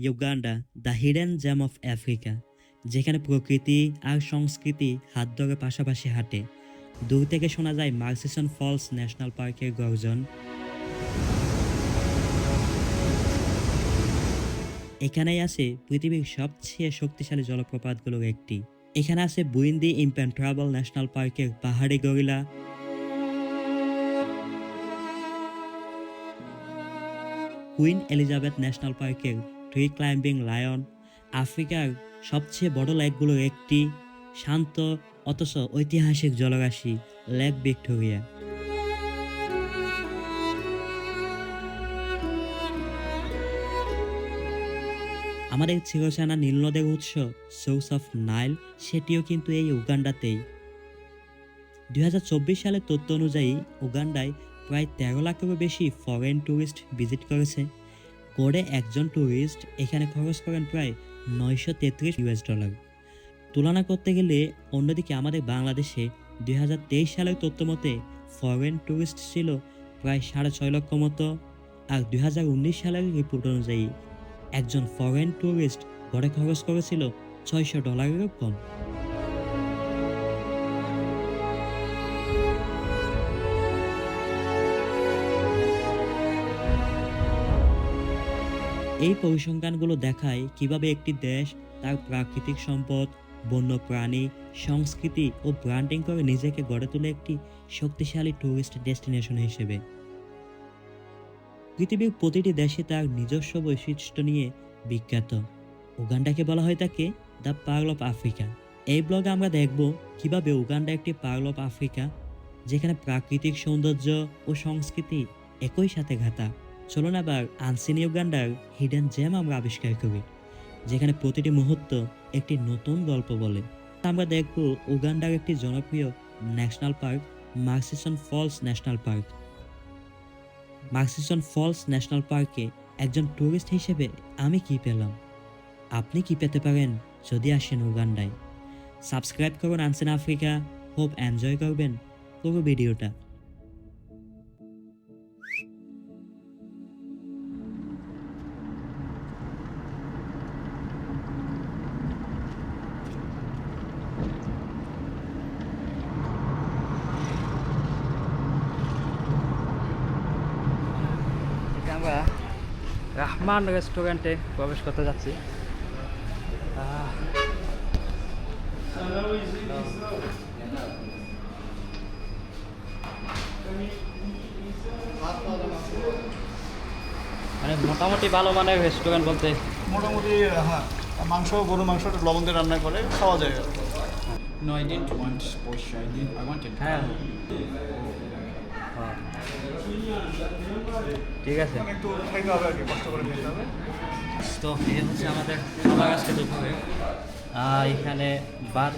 Uganda, the hidden gem of Africa, যেখানে প্রকৃতি আর সংস্কৃতি হাত ধরে পাশাপাশি হাঁটে। দূর থেকে শোনা যায় মার্সিসন ফলস ন্যাশনাল পার্কের গর্জন। এখানেই আছে পৃথিবীর সবচেয়ে শক্তিশালী জলপ্রপাতগুলোর একটি। এখানে আছে বুইন্দি ইম্পেন্ট্রাবল ন্যাশনাল পার্কের পাহাড়ি গরিলা, কুইন এলিজাবেথ ন্যাশনাল পার্কের ট্রি ক্লাইম্বিং লায়ন, আফ্রিকার সবচেয়ে বড় লেকগুলোর একটি, শান্ত অথচ ঐতিহাসিক জলরাশি লেক ভিক্টোরিয়া। আমাদের চিরচেনা নীল নদের উৎস সোর্স অফ নাইল, সেটিও কিন্তু এই উগান্ডাতেই। 2024 সালের তথ্য অনুযায়ী উগান্ডায় প্রায় 13 লাখেরও বেশি ফরেন ট্যুরিস্ট ভিজিট করেছে। গড়ে একজন ট্যুরিস্ট এখানে খরচ করেন প্রায় $933। তুলনা করতে গেলে অন্যদিকে আমাদের বাংলাদেশে 2023 সালের তথ্য মতে ফরেন ট্যুরিস্ট ছিল প্রায় 6.5 লক্ষ মতো, আর 2019 সালের রিপোর্ট অনুযায়ী একজন ফরেন ট্যুরিস্ট গড়ে খরচ করেছিল $600 কম। এই পরিসংখ্যানগুলো দেখায় কিভাবে একটি দেশ তার প্রাকৃতিক সম্পদ, বন্যপ্রাণী, সংস্কৃতি ও ব্র্যান্ডিং করে নিজেকে গড়ে তোলে একটি শক্তিশালী ট্যুরিস্ট ডেস্টিনেশন হিসেবে। পৃথিবীর প্রতিটি দেশে তার নিজস্ব বৈশিষ্ট্য নিয়ে বিখ্যাত। উগান্ডাকে বলা হয় থাকে দ্য পার্ল অফ আফ্রিকা। এই ব্লগে আমরা দেখব কিভাবে উগান্ডা একটি পার্ল অফ আফ্রিকা, যেখানে প্রাকৃতিক সৌন্দর্য ও সংস্কৃতি একই সাথে ঘাতা। চলুন আবার আনসিন উগান্ডার হিডেন জেম আমরা আবিষ্কার করি, যেখানে প্রতিটি মুহূর্ত একটি নতুন গল্প বলে। আমরা দেখব উগান্ডার একটি জনপ্রিয় national park, Murchison Falls National park. Murchison Falls National পার্কে একজন ট্যুরিস্ট হিসেবে আমি কি পেলাম, আপনি কি পেতে পারেন যদি আসেন উগান্ডায়। সাবস্ক্রাইব করুন আনসিন আফ্রিকা। হোপ এনজয় করবেন পুরো ভিডিওটা। আমরা রাহমান রেস্টুরেন্টে প্রবেশ করতে যাচ্ছি। মানে মোটামুটি ভালো মানের রেস্টুরেন্ট বলতে মোটামুটি হ্যাঁ, গরু মাংসটা লবণ দিয়ে রান্না করে খাওয়া যায়। No, I didn't want portion. I wanted. হ্যাঁ ঠিক আছে। মানে একটু খাইতে হবে আর কি, কষ্ট করে খেতে হবে। তো এই হচ্ছে আমাদের খাবার আজকে দুপুরে। এখানে ভাত,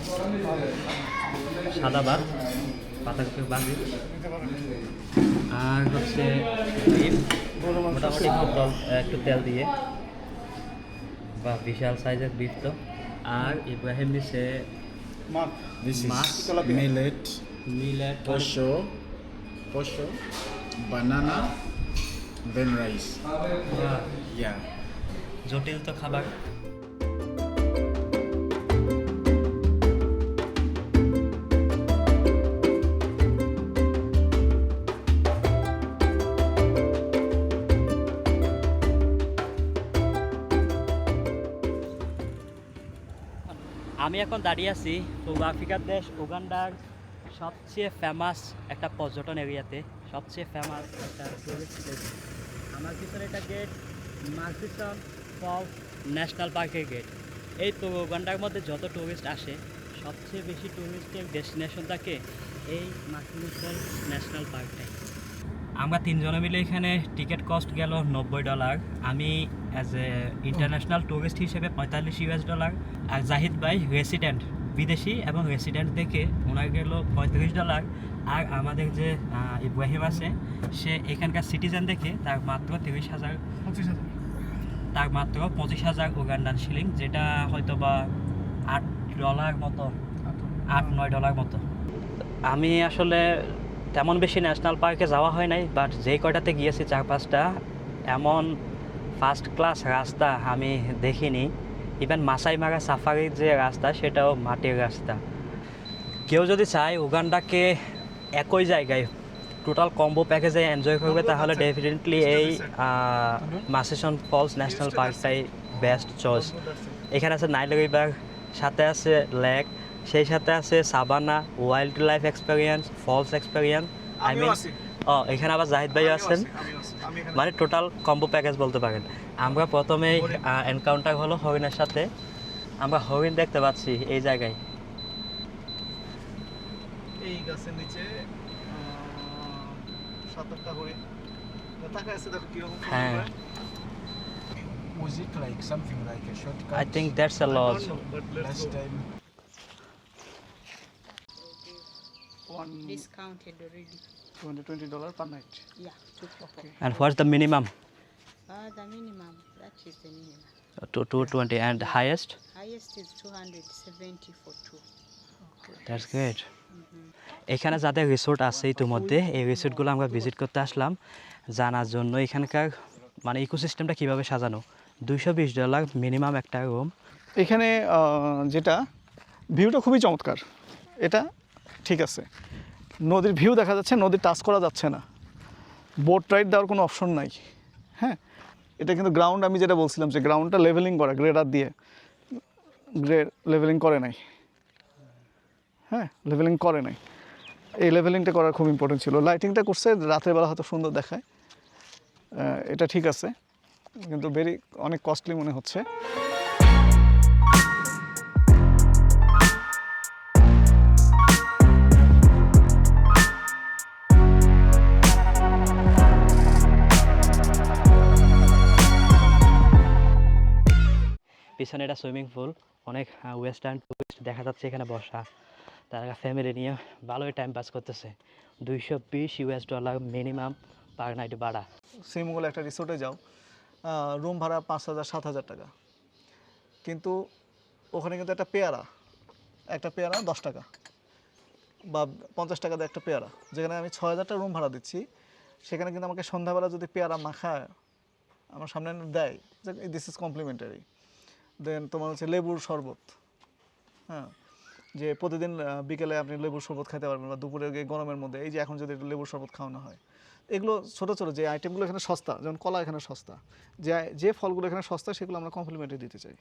সাদা ভাত, পাতাকপি ভাজি, আর হচ্ছে ডিম, মোটামুটি একটু তেল দিয়ে, বা বিশাল সাইজের বিফ তো। আর ইব্রাহিম দিছে মাছ, This Mas- is millet, millet, posho, banana, then rice. Yeah. জটিল তো খাবার। আমি এখন দাঁড়িয়ে আছি পূর্ব আফ্রিকার দেশ উগান্ডার সবচেয়ে ফেমাস একটা পর্যটন এরিয়াতে, সবচেয়ে ফেমাস একটা টুরিস্ট প্লেস। আমার পিছনে এটা গেট, মার্সিসন ফলস ন্যাশনাল পার্কের গেট। এই পূর্ব উগান্ডার মধ্যে যত টুরিস্ট আসে, সবচেয়ে বেশি টুরিস্টের ডেস্টিনেশন থাকে এই মার্সিসন ন্যাশনাল পার্কটাই। আমরা তিনজনে মিলে এখানে টিকিট কস্ট গেল $90। আমি অ্যাজ এ ইন্টারন্যাশনাল ট্যুরিস্ট হিসেবে $45। আর জাহিদ ভাই রেসিডেন্ট, বিদেশি এবং রেসিডেন্ট দেখে ওনার গেল $35। আর আমাদের যে ইব্রাহিম আছে, সে এখানকার সিটিজেন দেখে তার মাত্র 30,000, তার মাত্র 25,000 উগান্ডান শিলিং, যেটা হয়তো বা $8 মতো, $8-9 মতো। আমি আসলে তেমন বেশি ন্যাশনাল পার্কে যাওয়া হয় নাই, বাট যেই কয়টাতে গিয়েছি 4-5টা এমন ফার্স্ট ক্লাস রাস্তা আমি দেখিনি। ইভেন মাসাই মারা সাফারির যে রাস্তা সেটাও মাটির রাস্তা। কেউ যদি চায় উগান্ডাকে একই জায়গায় টোটাল কম্বো প্যাকেজে এনজয় করবে তাহলে ডেফিনেটলি এই মাসেসন ফলস ন্যাশনাল পার্কটাই বেস্ট চয়েস। এখানে আছে নাইল রিভার, সাথে আছে লেক, সেই সাথে আছে savanna, wildlife experience, falls experience. I mean এখানে আবার জাহিদ ভাই আছেন, মানে টোটাল কম্বো প্যাকেজ বলতে পারেন। আমরা প্রথমেই এনকাউন্টার হলো হরিণের সাথে। আমরা হরিণ দেখতে পাচ্ছি এই জায়গায়। এই গাছের নিচে 7-8টা হরিণ তাকায় আছে, দেখো কিরকম ফলো হ্যাঁ। করে। Was it like something like a shortcut? I think that's a lodge. But let's Last go. time. One Discounted already. $20 per night. Yeah, 2 people. And what's the minimum? The minimum, that is the minimum. 220 and highest? Highest is 270 for 2. That's great. এখানে যাদের resort আছে ইতিমধ্যে, এই রিসোর্টগুলো আমরা visit করতে আসলাম জানার জন্য এখানকার মানে ইকোসিস্টেমটা কীভাবে সাজানো। $220 মিনিমাম একটা রুম। এখানে যেটা ভিউটা খুবই চমৎকার, এটা ঠিক আছে। নদীর ভিউ দেখা যাচ্ছে, নদী টাচ করা যাচ্ছে না, বোট রাইড দেওয়ার কোনো অপশন নাই। হ্যাঁ, এটা কিন্তু গ্রাউন্ড, আমি যেটা বলছিলাম যে গ্রাউন্ডটা লেভেলিং করা, গ্রেডার দিয়ে লেভেলিং করে নাই। হ্যাঁ, লেভেলিং করে নাই, এই লেভেলিংটা করা খুব ইম্পর্টেন্ট ছিল। লাইটিংটা করছে রাতের বেলা হয়তো সুন্দর দেখায়, এটা ঠিক আছে, কিন্তু অনেক কস্টলি মনে হচ্ছে। পিছনে এটা সুইমিং পুল, অনেক ওয়েস্টার্ন টুরিস্ট দেখা যাচ্ছে এখানে বসা, তারা ফ্যামিলি নিয়ে ভালোই টাইম পাস করতেছে। $220 মিনিমাম পার নাইট ভাড়া। শ্রীমঙ্গলে একটা রিসোর্টে যাও, রুম ভাড়া 5,000-7,000 টাকা, কিন্তু ওখানে কিন্তু একটা পেয়ারা 10 টাকা বা 50 টাকা দিয়ে একটা পেয়ারা। যেখানে আমি 6,000 টাকা রুম ভাড়া দিচ্ছি, সেখানে কিন্তু আমাকে সন্ধ্যাবেলা যদি পেয়ারা মাখায় আমার সামনে দেয়, যে দিস ইজ কমপ্লিমেন্টারি। দেন তোমার হচ্ছে লেবুর শরবত, হ্যাঁ, যে প্রতিদিন বিকেলে আপনি লেবুর শরবত খেতে পারবেন, বা দুপুরে গিয়ে গরমের মধ্যে এই যে এখন যদি লেবুর শরবত খাওয়ানো হয়। এগুলো ছোটো ছোটো যে আইটেমগুলো এখানে সস্তা, যেমন কলা এখানে সস্তা, যে ফলগুলো এখানে সস্তা সেগুলো আমরা কমপ্লিমেন্টারি দিতে চাই।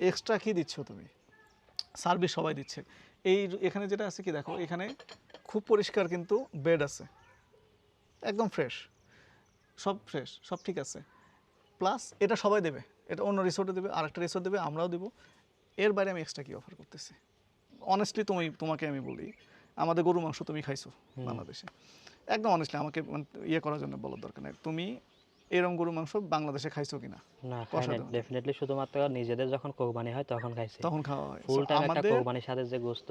এক্সট্রা কী দিচ্ছ তুমি? সার্ভিস সবাই দিচ্ছে। এখানে যেটা আছে কি দেখো, এখানে খুব পরিষ্কার, কিন্তু বেড আছে একদম ফ্রেশ, সব ঠিক আছে। প্লাস এটা সবাই দেবে, এটা অন্য রিসোর্টে দেবে, আরেকটা রিসোর্ট দেবে, আমরাও দেবো। এর বাইরে আমি এক্সট্রা কী অফার করতেছি? অনেস্টলি তোমাকে আমি বলি, আমাদের গরু মাংস তুমি খাইছো বাংলাদেশে, একদম অনেস্টলি আমাকে ইয়ে করার জন্য বলার দরকার নেই, তুমি এরকম গরু মাংস বাংলাদেশে খাইছো কিনা? না, ডেফিনেটলি শুধুমাত্র নিজেদের যখন কোরবানি হয় তখন খাইছি, তখন খাওয়া হয়। ফুল টাইম একটা কোরবানির সাথে যে গোশত,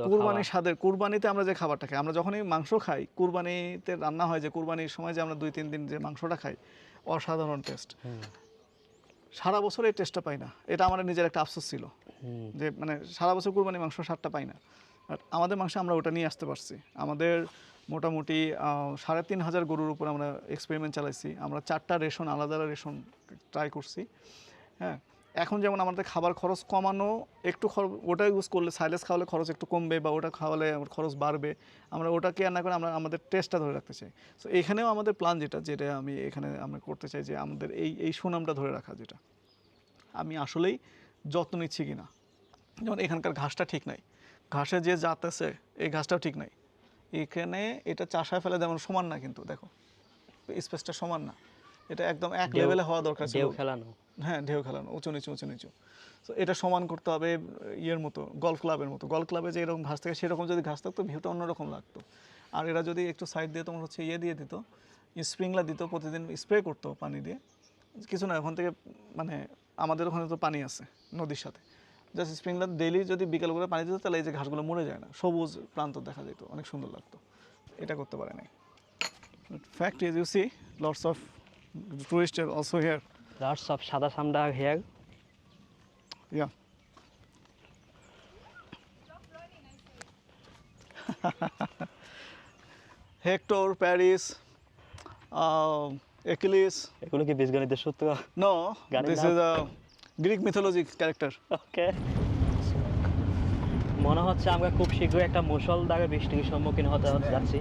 কুরবানিতে আমরা যে খাবারটা খাই, আমরা যখনই মাংস খাই, কুরবানিতে রান্না হয় যে কুরবানির সময় যে আমরা 2-3 দিন যে মাংসটা খাই, অসাধারণ টেস্ট। সারা বছর এই টেস্টটা পাই না, এটা আমার নিজের একটা আফসোস ছিল যে মানে সারা বছর কুরবানি মাংস স্বাদটা পাই না। বাট আমাদের মাংসে আমরা ওটা নিয়ে আসতে পারছি। আমাদের মোটামুটি 3,500 গরুর উপর আমরা এক্সপেরিমেন্ট চালাইছি, আমরা 4টা রেশন, আলাদা রেশন ট্রাই করছি। হ্যাঁ, এখন যেমন আমাদের খাবার খরচ কমানো, একটু ওটা ইউজ করলে, সাইলেজ খাওয়ালে খরচ একটু কমবে, বা ওটা খাওয়ালে আমার খরচ বাড়বে, আমরা ওটা কেয়ার না করে আমরা আমাদের টেস্টটা ধরে রাখতে চাই। সো এখানেও আমাদের প্ল্যান যেটা আমি এখানে আমরা করতে চাই যে আমাদের এই সুনামটা ধরে রাখা, যেটা আমি আসলেই যত্ন নিচ্ছি কিনা। যেমন এখানকার ঘাসটা ঠিক নাই, ঘাসে যে জাত আছে এই ঘাসটাও ঠিক নাই। এখানে এটা চাষায় ফেলে যেমন সমান না, কিন্তু দেখো স্পেসটা সমান না, এটা একদম এক লেভেলে হওয়া দরকার ছিল। হ্যাঁ, ঢেউ খেলানো, উঁচু নিচু। তো এটা সমান করতে হবে, ইয়ের মতো, গলফ ক্লাবে যে এরকম ঘাস থাকে সেরকম যদি ঘাস থাকতো ভিউটা অন্যরকম লাগতো। আর এরা যদি একটু সাইড দিয়ে তোমার হচ্ছে দিয়ে দিত, স্প্রিংলার দিত, প্রতিদিন স্প্রে করতো পানি দিয়ে, কিছু না, ওখান থেকে মানে আমাদের ওখানে তো পানি আছে নদীর সাথে, জাস্ট স্প্রিংলার ডেইলি যদি বিকেল করে পানি দিত, তাহলে এই যে ঘাসগুলো মরে যায় না, সবুজ প্রান্ত দেখা যেত, অনেক সুন্দর লাগতো। এটা করতে পারে নাই। Fact is, you see lots of tourist also here. Lots of সাদা সামডা here. Yeah. Hector, Paris, Achilles. এগুলো কি বীজগণিতের সূত্র? No, গাড়ির this নাম? is a Greek mythology character. ওকে, মনে হচ্ছে আমরা খুব শীঘ্রই একটা মুষলধারে বৃষ্টির সম্মুখীন হতে যাচ্ছি।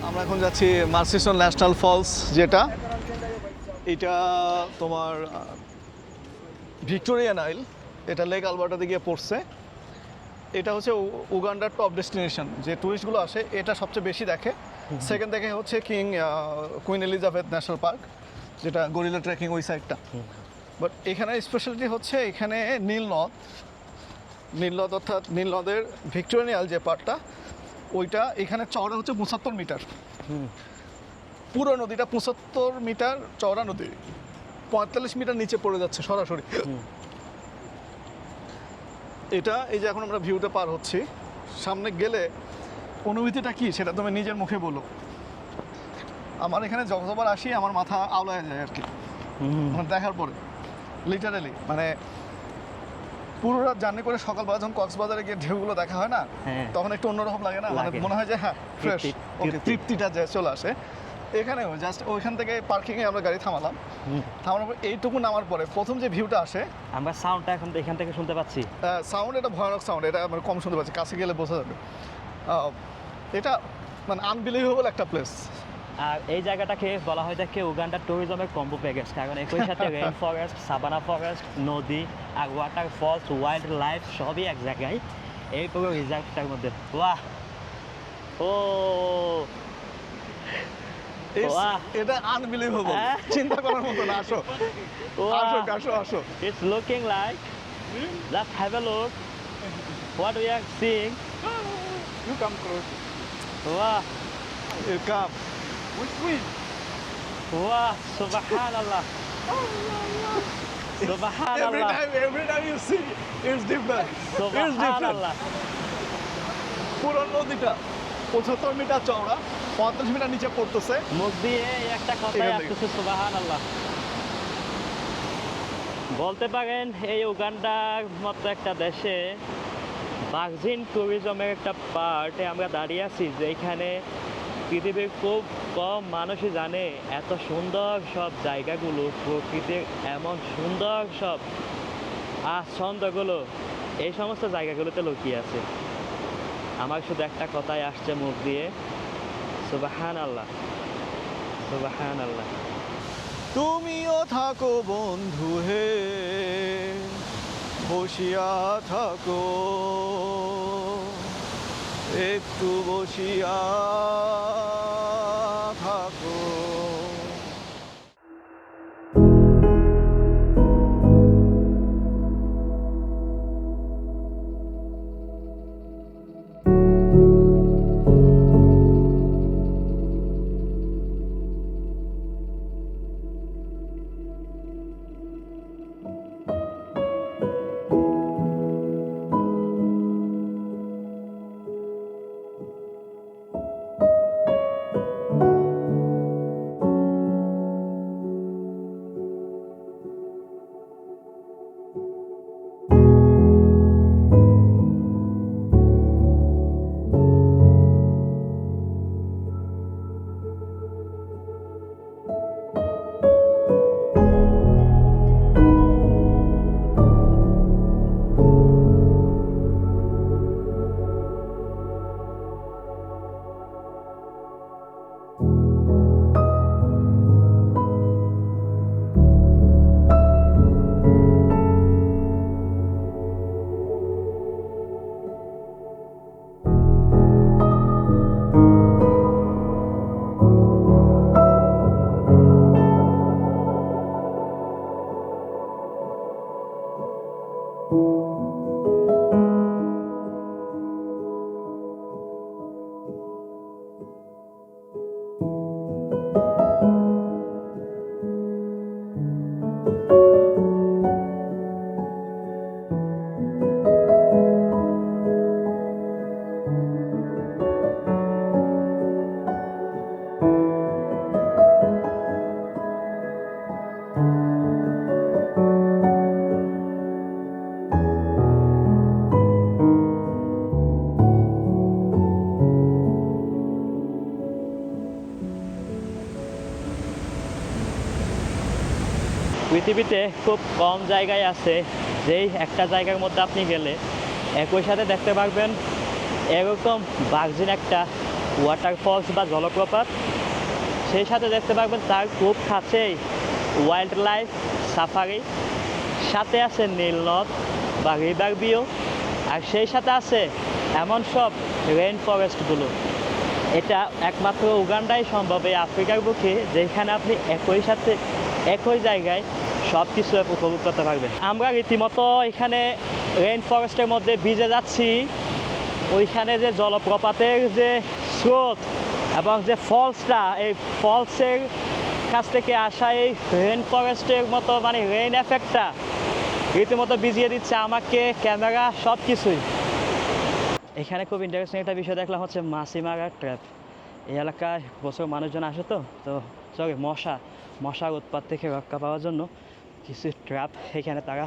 আমরা এখন যাচ্ছি মার্সিসন ন্যাশনাল ফলস, যেটা এটা তোমার ভিক্টোরিয়া নাইল, এটা লেক আলবার্টাতে গিয়ে পড়ছে। এটা হচ্ছে উগান্ডার টপ ডেস্টিনেশন, যে টুরিস্টগুলো আসে এটা সবচেয়ে বেশি দেখে। সেকেন্ড দেখে হচ্ছে কুইন এলিজাবেথ ন্যাশনাল পার্ক, যেটা গরিলা ট্রেকিং ওই সাইডটা। বাট এখানে স্পেশালিটি হচ্ছে এখানে নীল নদ অর্থাৎ নীল নদের ভিক্টোরিয়াল যে পার্টটা, ওইটা এখানে চওড়া হচ্ছে 75 মিটার। পুরো নদীটা 75 মিটার চওড়া নদী, 45 মিটার নিচে পড়ে যাচ্ছে সরাসরি। এটা এই যে এখন আমরা ভিউতে পার হচ্ছি, সামনে গেলে অনুভূতিটা কি সেটা তুমি নিজের মুখে বলো। আমার এখানে যতবার আসি আমার মাথা আওলায় যায় আর কি, মানে দেখার পরে লিটারালি মানে পুরো রাত জার্নি করে সকালবেলা যখন কক্সবাজারে গিয়ে ঢেউগুলো দেখা হয় না, হ্যাঁ। তখন একটু অন্যরকম লাগে না, মানে লাগে। মনে হয় যে হ্যাঁ ফ্রেশ, ওকে, তৃপ্তি। তৃপ্তিটা যে চলে আসে। এখানেও জাস্ট ওইখান থেকে পার্কিংয়ে আমরা গাড়ি থামালাম, থামানোর পর এইটুকু নামার পরে প্রথম যে ভিউটা আসে, আমরা সাউন্ডটা এখন এখান থেকে শুনতে পাচ্ছি। সাউন্ড, এটা ভয়ানক সাউন্ড, এটা আমরা কম শুনতে পাচ্ছি, কাছে গেলে বোঝা যাবে। এটা মানে আনবিলিভেবল একটা প্লেস। আর এই জায়গাটাকে বলা হয় থাকে উগান্ডার ট্যুরিজমের কম্বো প্যাকেজ, কারণ একই সাথে রেইন ফরেস্ট, সাবানা ফরেস্ট, নদী আর ওয়াটার ফলস, ওয়াইল্ড লাইফ সবই এক জায়গায় এই পুরো রিজার্ভটার মধ্যে। বাহ, ও বাহ, এটা আনবিলিভেবল, হ্যাঁ। চিন্তা করার মতো না। আসো আসো আসো আসো। it's looking like, just have a look what we are seeing. You come close. Wow, You come. wow, subhanallah, subhanallah, Every time you see, it's different. It's different. subhanallah. পুরো নদীটা 75 মিটার চওড়া, 35 মিটার নিচে পড়তেছে। মুখ দিয়ে এই একটা কথাই এখান থেকে। আসতেছে, সুবহানাল্লাহ। বলতে পারেন এই উগান্ডার মতো একটা দেশে ভার্জিন ট্যুরিজমের একটা পার্টে আমরা দাঁড়িয়ে আছি, যেখানে পৃথিবীর খুব কম মানুষই জানে এত সুন্দর সব জায়গাগুলো, প্রকৃতির এমন সুন্দর সব ছন্দগুলো এই সমস্ত জায়গাগুলোতে লুকিয়ে আছে। আমার শুধু একটা কথাই আসছে মুখ দিয়ে, সুবহানাল্লাহ, সুবহানাল্লাহ। তুমিও থাকো বন্ধু হে, বসিয়া থাকো, একটু বসিয়া থাকো। পৃথিবীতে খুব কম জায়গায় আছে যেই একটা জায়গার মধ্যে আপনি গেলে একই সাথে দেখতে পারবেন এরকম ভার্জিন একটা ওয়াটারফলস বা জলপ্রপাত, সেই সাথে দেখতে পারবেন তার খুব কাছেই ওয়াইল্ড লাইফ সাফারি, সাথে আছে নীল নদ বা রিভার ভিউ, আর সেই সাথে আছে এমন সব রেইন ফরেস্টগুলো। এটা একমাত্র উগান্ডাই সম্ভব এই আফ্রিকার বুকে, যেখানে আপনি একই জায়গায় সব কিছু উপভোগ করতে পারবেন। আমরা রীতিমতো এখানে রেইন ফরেস্টের মধ্যে ভিজে যাচ্ছি। ওইখানে যে জলপ্রপাতের যে স্রোত এবং যে ফলসটা, এই ফলসের কাছ থেকে আসা এই রেইন ফরেস্টের মতো মানে রেইন এফেক্টটা রীতিমতো ভিজিয়ে দিচ্ছে আমাকে, ক্যামেরা, সব কিছুই। এখানে খুব ইন্টারেস্টিং একটা বিষয় দেখলাম হচ্ছে মাছি মারার ট্র্যাপ। এই এলাকায় প্রচুর মানুষজন আসে, তো মশার উৎপাত থেকে রক্ষা পাওয়ার জন্য কিছু ট্র্যাপ এখানে তারা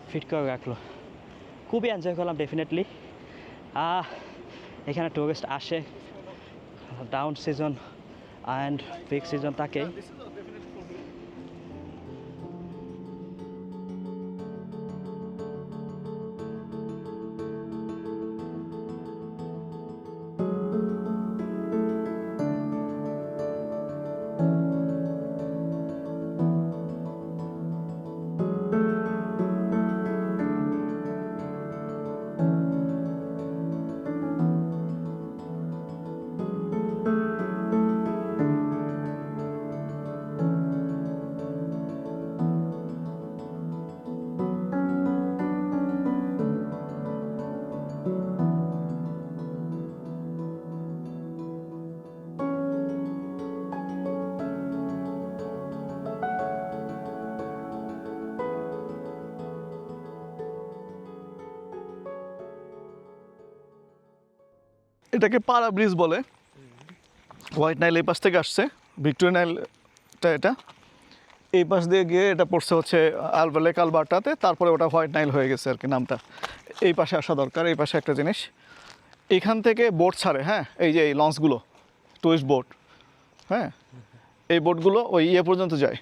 ফিট করে রাখলো। খুবই এনজয় করলাম ডেফিনেটলি। এখানে টুরিস্ট আসে, down season and peak season থাকে। এটাকে পারা ব্রিজ বলে। হোয়াইট নাইল এই পাশ থেকে আসছে, ভিক্টোরিয়া নাইলটা এটা এই পাশ দিয়ে গিয়ে এটা পড়ছে হচ্ছে লেক আলবার্টাতে, তারপরে ওটা হোয়াইট নাইল হয়ে গেছে আর কি নামটা। এই পাশে আসা দরকার। এই পাশে একটা জিনিস, এখান থেকে বোট ছাড়ে, হ্যাঁ, এই যে এই লঞ্চগুলো, টুরিস্ট বোট, হ্যাঁ, এই বোটগুলো ওই পর্যন্ত যায়।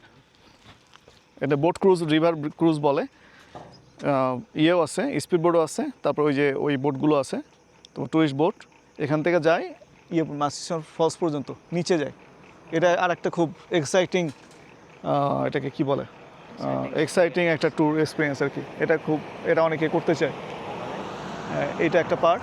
এটা বোট ক্রুজ, রিভার ক্রুজ বলে। ইয়েও আছে, স্পিড বোটও আছে, তারপর ওই বোটগুলো আছে, তো টুরিস্ট বোট এখান থেকে যায় মাসিসন ফলস পর্যন্ত নিচে যায়। এটা আর একটা খুব এক্সাইটিং, এটাকে কি বলে, এক্সাইটিং একটা ট্যুর এক্সপিরিয়েন্স আর কি। এটা অনেকে করতে চায়। এটা একটা পার্ট।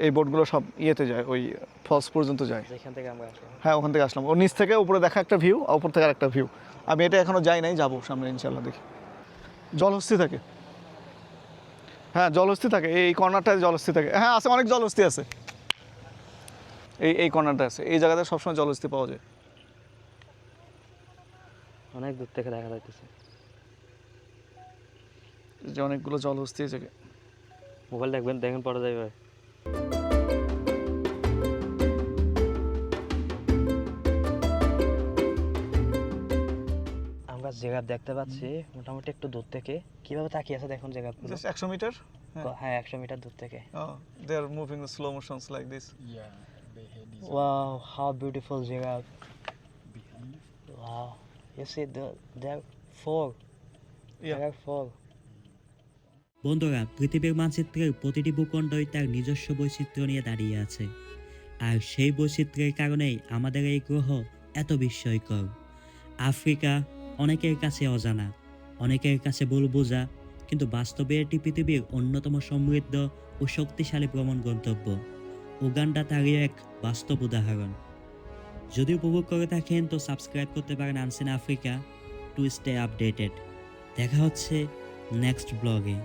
এই বোটগুলো সব যায়, ওই ফলস পর্যন্ত যায়। যেখান থেকে আমরা আসলাম, হ্যাঁ, ওখান থেকে আসলাম। ওর নিচ থেকে উপরে দেখা একটা ভিউ, উপর থেকে আরেকটা ভিউ। আমি এটা এখনো যাই নাই, যাবো সামনে ইনশাল্লাহ। দেখি জলহস্তি থাকে, হ্যাঁ জলহস্তি থাকে, এই কর্নারটায় জলহস্তি থাকে। হ্যাঁ আছে, অনেক জলহস্তি আছে। এই কর্নারটা আছে, এই জায়গাতে সবসময় জলহস্তি পাওয়া যায়। অনেক দূর থেকে দেখা যাইতেছে, যে অনেকগুলো জলহস্তি আছে। মোবাইল দেখবেন পরে যাইবে। আমরা জিরাফ দেখতে পাচ্ছি মোটামুটি একটু দূর থেকে। কিভাবে তাকিয়ে আছে দেখুন জিরাফগুলো। Just 100 metre. হ্যাঁ 100 মিটার দূর থেকে। They are moving in slow motions like this. Yeah, the head is Wow, how beautiful giraffe. behind. Wow. You see there are four. Yeah. There are four. বন্ধুরা, পৃথিবীর মানচিত্রের প্রতিটি ভূখণ্ডই তার নিজস্ব বৈচিত্র্য নিয়ে দাঁড়িয়ে আছে, আর সেই বৈচিত্র্যের কারণেই আমাদের এই গ্রহ এত বিস্ময়কর। আফ্রিকা অনেকের কাছে অজানা, অনেকের কাছে ভুল বোঝা, কিন্তু বাস্তবে এটি পৃথিবীর অন্যতম সমৃদ্ধ ও শক্তিশালী ভ্রমণ গন্তব্য। উগান্ডা তারই এক বাস্তব উদাহরণ। যদি উপভোগ করে থাকেন তো সাবস্ক্রাইব করতে পারেন unseen Africa to stay updated. দেখা হচ্ছে নেক্সট ব্লগে।